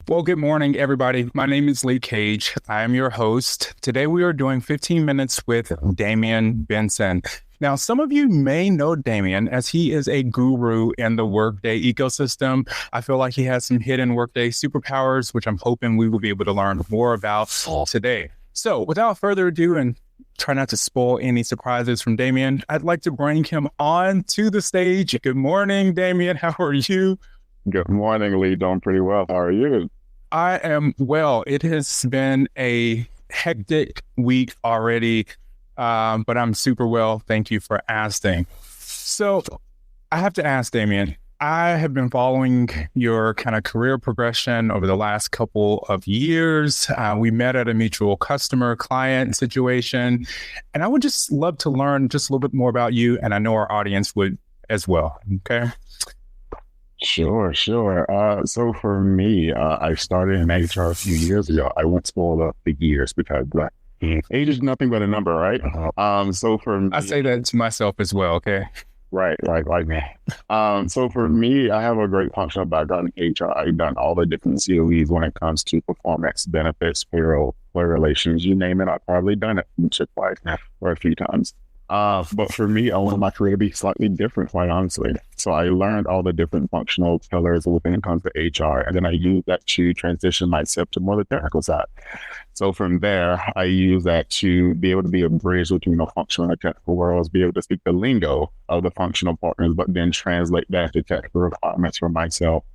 Well, good morning, everybody. My name is Lee Cage. I am your host. Today, we are doing 15 minutes with Damiem Benson. Now, some of you may know Damien as he is a guru in the Workday ecosystem. I feel like he has some hidden Workday superpowers, which I'm hoping we will be able to learn more about today. So without further ado, and try not to spoil any surprises from Damien, I'd like to bring him on to the stage. Good morning, Damien. How are you? Good morning, Lee. Doing pretty well. How are you? I am well. It has been a hectic week already, but I'm super well. Thank you for asking. So I have to ask, Damien, I have been following your kind of career progression over the last couple of years. We met at a mutual customer client situation, and I would just love to learn just a little bit more about you, and I know our audience would as well. Okay. Sure. So for me, I started in HR a few years ago. I won't spoil up the years because age is nothing but a number, right? So for me, I say that to myself as well. Okay. Right, like me. So for me, I have a great functional background in HR. I've done all the different COEs when it comes to performance, benefits, payroll, employee relations, you name it. I've probably done it once or twice or a few times. But for me, I wanted my career to be slightly different, quite honestly. So I learned all the different functional pillars when it comes to HR, and then I used that to transition myself to more the technical side. So from there, I use that to be able to be a bridge between the functional and the technical worlds, be able to speak the lingo of the functional partners, but then translate that to technical requirements for myself.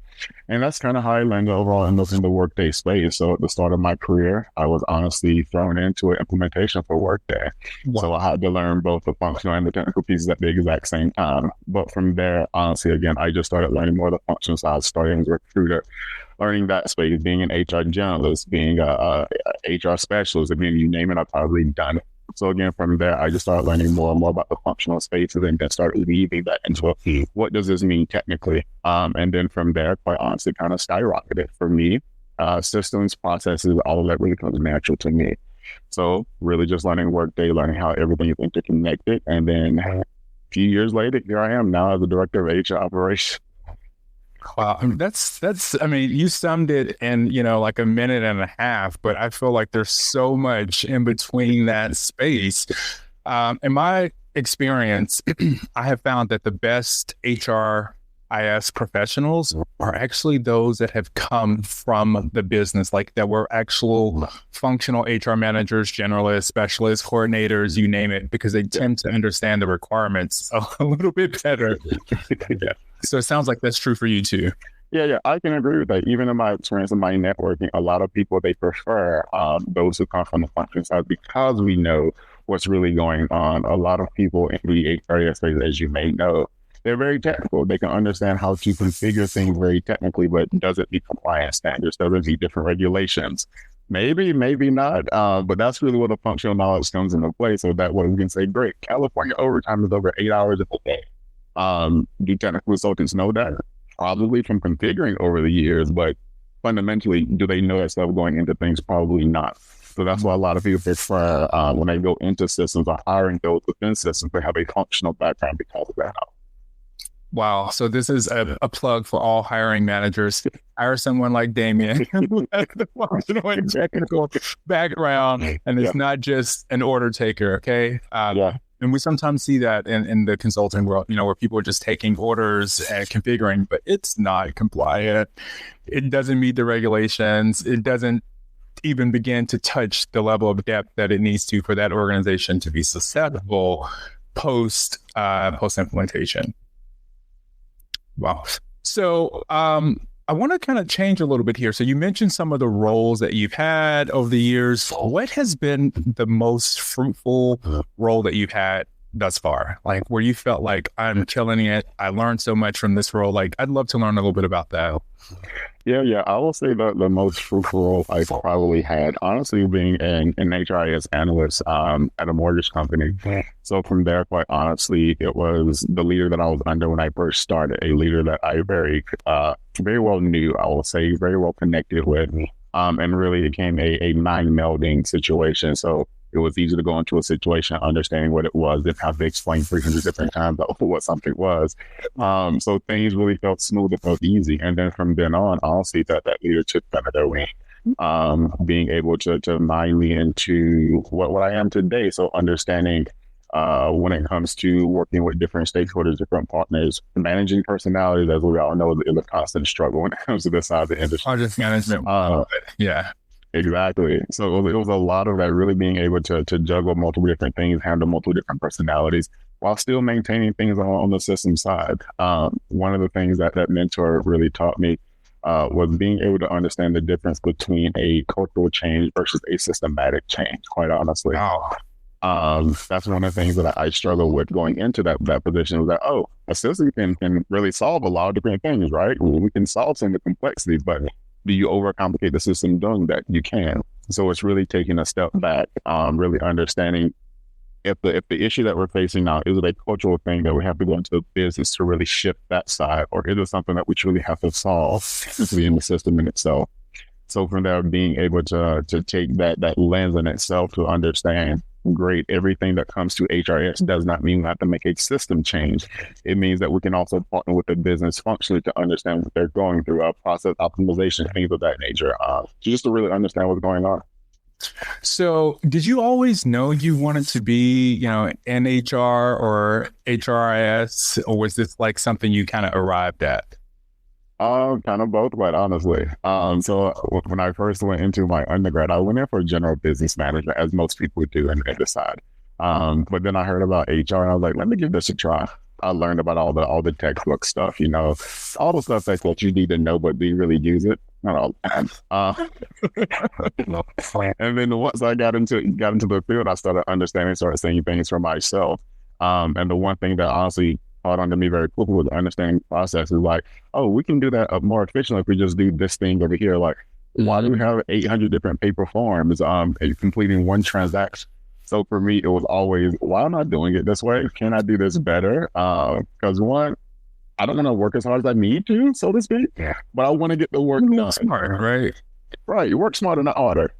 And that's kind of how I landed overall in the Workday space. So at the start of my career, I was honestly thrown into an implementation for Workday. Wow. So I had to learn both the functional and the technical pieces at the exact same time. But from there, honestly, again, I just started learning more of the functional side, starting as a recruiter, learning that space, being an HR generalist, being a HR specialist. Again, you name it, I've probably done it. So again, from there, I just started learning more and more about the functional spaces and then started weaving that into what does this mean technically? And then from there, quite honestly, kind of skyrocketed for me. Systems, processes, all of that really comes natural to me. So really just learning Workday, learning how everything is interconnected. And then a few years later, here I am now as the director of HR operations. Wow. I mean, you summed it in, like a minute and a half, but I feel like there's so much in between that space. In my experience, I have found that the best HRIS professionals are actually those that have come from the business, like that were actual functional HR managers, generalists, specialists, coordinators, you name it, because they tend to understand the requirements a little bit better. Yeah. So it sounds like that's true for you too. Yeah, I can agree with that. Even in my experience in my networking, a lot of people, they prefer those who come from the function side because we know what's really going on. A lot of people in the HRIS space, as you may know, they're very technical. They can understand how to configure things very technically, but does it meet compliance standards? Does it meet different regulations? Maybe not. But that's really where the functional knowledge comes into play. So that way we can say, great, California overtime is over 8 hours a day. Do technical consultants know that? Probably from configuring over the years, but fundamentally, do they know that stuff going into things? Probably not. So that's why a lot of people prefer when they go into systems or hiring those within systems, they have a functional background because of that. Wow. So this is a plug for all hiring managers. Hire someone like Damien who has the functional and technical background, and it's not just an order taker. Okay. And we sometimes see that in the consulting world, where people are just taking orders and configuring, but it's not compliant. It doesn't meet the regulations. It doesn't even begin to touch the level of depth that it needs to for that organization to be successful post implementation. Wow. So I want to kind of change a little bit here. So you mentioned some of the roles that you've had over the years. What has been the most fruitful role that you've had thus far? Like where you felt like I'm killing it. I learned so much from this role. Like I'd love to learn a little bit about that. Yeah. I will say that the most fruitful role I've probably had, honestly, being an HRIS analyst at a mortgage company. So from there, quite honestly, it was the leader that I was under when I first started, a leader that I very well knew, I will say, very well connected with. And really it became a mind melding situation. So It was easy to go into a situation, understanding what it was, and have to explain 300 different times what something was. So things really felt smooth, it felt easy. And then from then on, honestly, that leadership kind of their wing. Being able to mine me into what I am today. So understanding when it comes to working with different stakeholders, different partners, managing personalities, as we all know, is a constant struggle when it comes to this side of the industry. Project management. Yeah. Exactly. So it was a lot of that, really being able to juggle multiple different things, handle multiple different personalities, while still maintaining things on the system side. One of the things that mentor really taught me was being able to understand the difference between a cultural change versus a systematic change, quite honestly. Wow. That's one of the things that I struggle with going into that position, was that, a system can really solve a lot of different things, right? We can solve some of the complexities, but do you overcomplicate the system doing that? You can. So it's really taking a step back, really understanding if the issue that we're facing now, is it a cultural thing that we have to go into business to really shift that side, or is it something that we truly have to solve in the system in itself? So from there, being able to take that lens in itself to understand, great, everything that comes to HRS does not mean we have to make a system change. It means that we can also partner with the business functionally to understand what they're going through, process optimization, things of that nature, just to really understand what's going on. So did you always know you wanted to be, in HR or HRIS, or was this like something you kind of arrived at? Kind of both, quite honestly. So when I first went into my undergrad, I went in for general business management, as most people do and decide. But then I heard about HR and I was like, let me give this a try. I learned about all the textbook stuff, all the stuff that you need to know, but do you really use it? Not all the time. And then once I got into the field, I started understanding, started seeing things for myself. And the one thing that honestly caught on to me very quickly was understanding processes, like, we can do that more efficiently if we just do this thing over here. Like, why do we have 800 different paper forms completing one transaction? So for me, it was always, why am I doing it this way? Can I do this better? Because one, I don't want to work as hard as I need to, so to speak, but I want to get the work done. Smart, right? Right. You work smarter, not harder.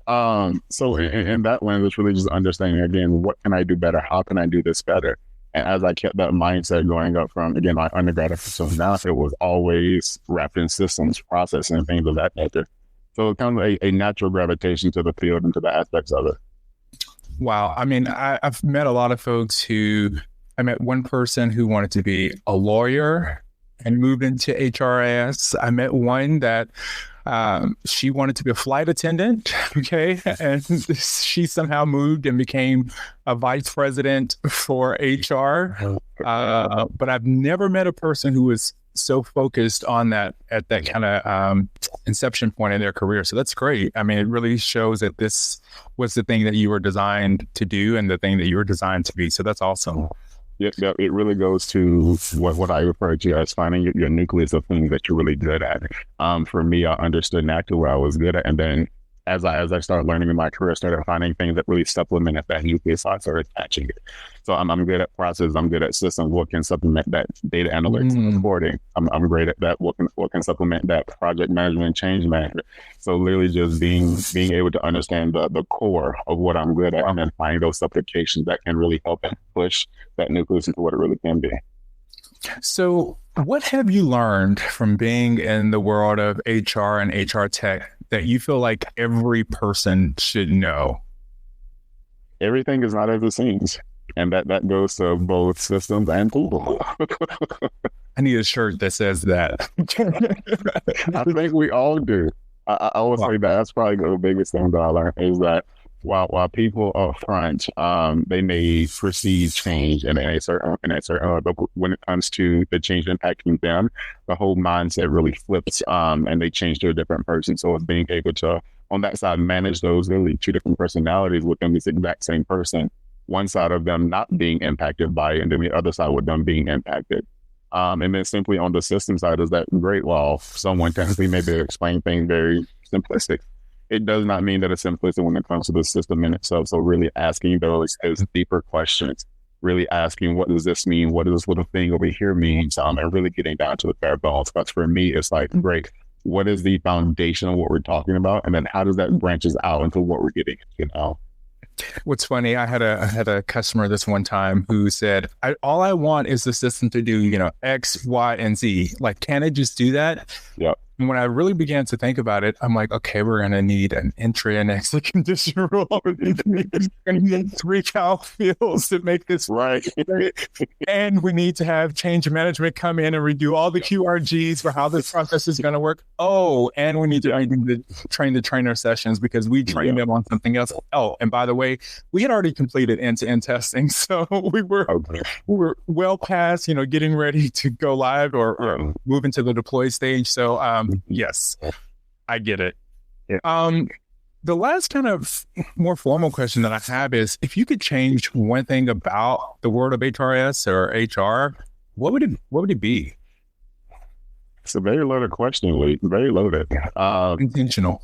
So in that lens, it's really just understanding, again, what can I do better? How can I do this better? And as I kept that mindset going up from, again, my undergrad so now, it was always wrapped in systems, processing, and things of that nature. So it kind of a natural gravitation to the field and to the aspects of it. Wow. I mean, I've met a lot of folks I met one person who wanted to be a lawyer and moved into HRIS. I met one that she wanted to be a flight attendant. Okay. And she somehow moved and became a vice president for HR. But I've never met a person who was so focused on that at that kind of inception point in their career. So that's great. I mean, it really shows that this was the thing that you were designed to do and the thing that you were designed to be. So that's awesome. Yeah, it really goes to what I refer to as finding your nucleus of things that you're really good at. For me, I understood naturally what I was good at, and then as I started learning in my career, I started finding things that really supplemented that nucleus. So I started attaching it. So I'm good at process. I'm good at systems. What can supplement that? Data analytics and reporting. I'm great at that. What can supplement that? Project management and change management. So literally just being able to understand the core of what I'm good at, and then finding those supplications that can really help and push that nucleus into what it really can be. So what have you learned from being in the world of HR and HR tech that you feel like every person should know? Everything is not as it seems. And that goes to both systems and people. I need a shirt that says that. I think we all do. I always say that's probably the biggest thing that I learned is that while people up front, they may perceive change in a certain, but when it comes to the change impacting them, the whole mindset really flips, and they change to a different person. So it's being able to, on that side, manage those really two different personalities within this exact same person. One side of them not being impacted by it, and then the other side with them being impacted. And then simply on the system side is that great, while someone technically maybe explain things very simplistic, it does not mean that it's simplistic when it comes to the system in itself. So really asking those deeper questions, really asking, what does this mean? What does this little thing over here mean? And really getting down to the bare bones. But for me, it's like, great, what is the foundation of what we're talking about? And then how does that branches out into what we're getting, What's funny, I had a customer this one time who said, all I want is the system to do, X, Y, and Z. Like, can it just do that? Yeah. And when I really began to think about it, I'm like, okay, we're going to need an entry and exit condition rule. We're going to need 3 cal fields to make this right. And we need to have change management come in and redo all the QRGs for how this process is going to work. Oh, and we need to train the trainer sessions because we trained them on something else. Oh, and by the way, we had already completed end-to-end testing. So we were well past, getting ready to go live or move into the deploy stage. So yes, I get it. Yeah. The last kind of more formal question that I have is, if you could change one thing about the world of HRS or HR, what would it be? It's a very loaded question, Lee. Very loaded. Intentional.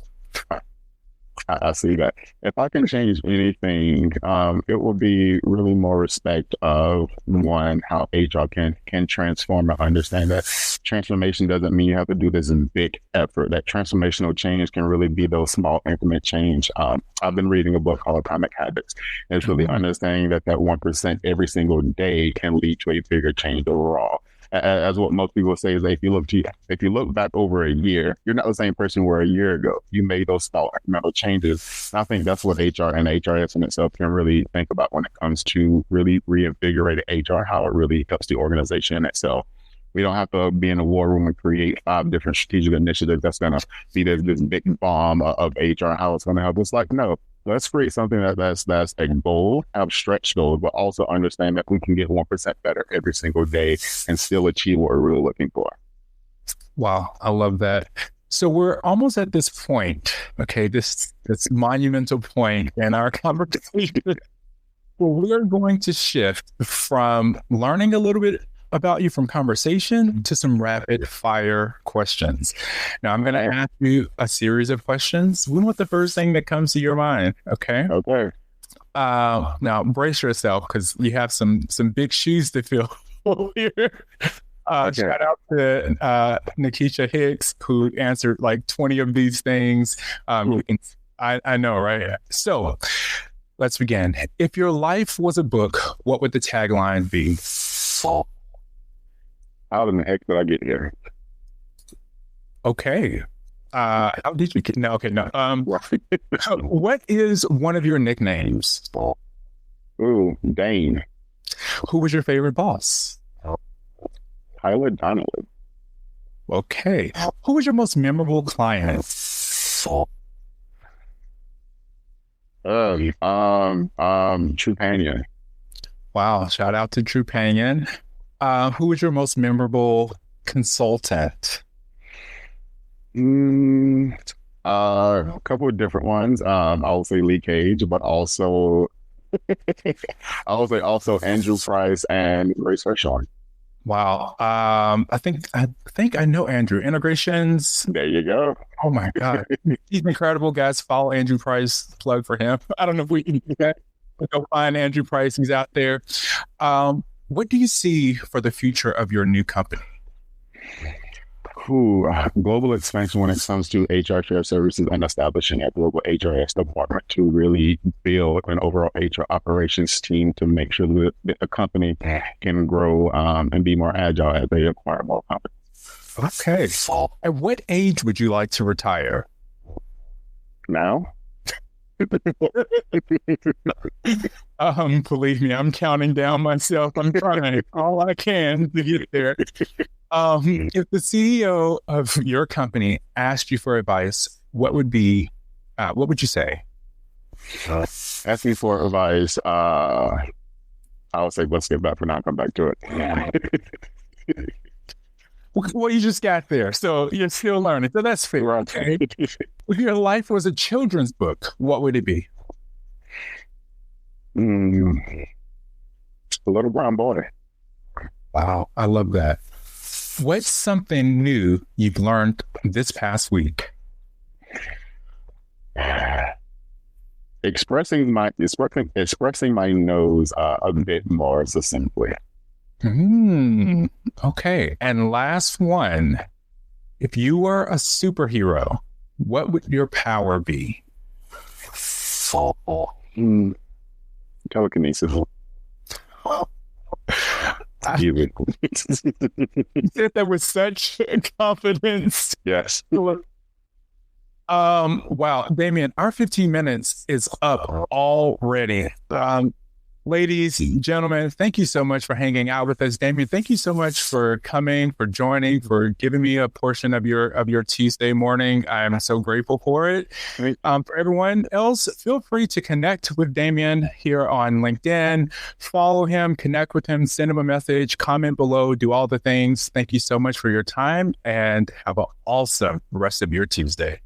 I see that. If I can change anything, it will be really more respect of, one, how HR can transform and understand that transformation doesn't mean you have to do this in big effort. That transformational change can really be those small increment change. I've been reading a book called Atomic Habits. And it's really understanding that 1% every single day can lead to a bigger change overall. As what most people say is that if you look back over a year, you're not the same person you were a year ago. You made those small incremental changes. And I think that's what HR and HRS in itself can really think about when it comes to really reinvigorating HR, how it really helps the organization in itself. We don't have to be in a war room and create 5 different strategic initiatives that's going to be this big bomb of HR, how it's going to help. It's like, no, let's create something that's a goal, have stretch goals, but also understand that we can get 1% better every single day and still achieve what we're really looking for. Wow, I love that. So we're almost at this point, okay, this monumental point in our conversation where we're going to shift from learning a little bit about you from conversation to some rapid fire questions. Now, I'm going to ask you a series of questions. We want the first thing that comes to your mind. Okay. Okay. Now, brace yourself because you have some big shoes to fill here. Okay. Shout out to Nikisha Hicks, who answered like 20 of these things. I know, right? So let's begin. If your life was a book, what would the tagline be? How in the heck did I get here? Okay. How did you get? No, okay, no. What is one of your nicknames? Ooh, Dane. Who was your favorite boss? Tyler Donnelly. Okay. Who was your most memorable client? Trupanion. Wow. Shout out to Trupanion. Who was your most memorable consultant? A couple of different ones. I'll say Lee Cage, but also I'll say also Andrew Price and Grace Hershorn. Wow. I think I know Andrew. Integrations. There you go. Oh my God. He's incredible, guys. Follow Andrew Price. Plug for him. I don't know if we can do that. Go find Andrew Price. He's out there. What do you see for the future of your new company? Global expansion when it comes to HR shared services and establishing a global HRS department to really build an overall HR operations team to make sure that the company can grow and be more agile as they acquire more companies. Okay. At what age would you like to retire? Now? Believe me, I'm counting down myself. I'm trying all I can to get there. If the CEO of your company asked you for advice, what would you say? Asking for advice, I would say, let's get back for now, come back to it. Well, you just got there, so you're still learning. So that's fair. Right. Okay? If your life was a children's book, what would it be? A Little Brown Boy. Wow, I love that. What's something new you've learned this past week? Expressing my nose a bit more succinctly. Okay. And last one. If you were a superhero, what would your power be? Telekinesis. You said that with such confidence. Yes. Wow, Damien, our 15 minutes is up already. Ladies, gentlemen, thank you so much for hanging out with us. Damien, thank you so much for coming, for joining, for giving me a portion of your Tuesday morning. I'm so grateful for it. For everyone else, feel free to connect with Damien here on LinkedIn. Follow him, connect with him, send him a message, comment below, do all the things. Thank you so much for your time and have an awesome rest of your Tuesday.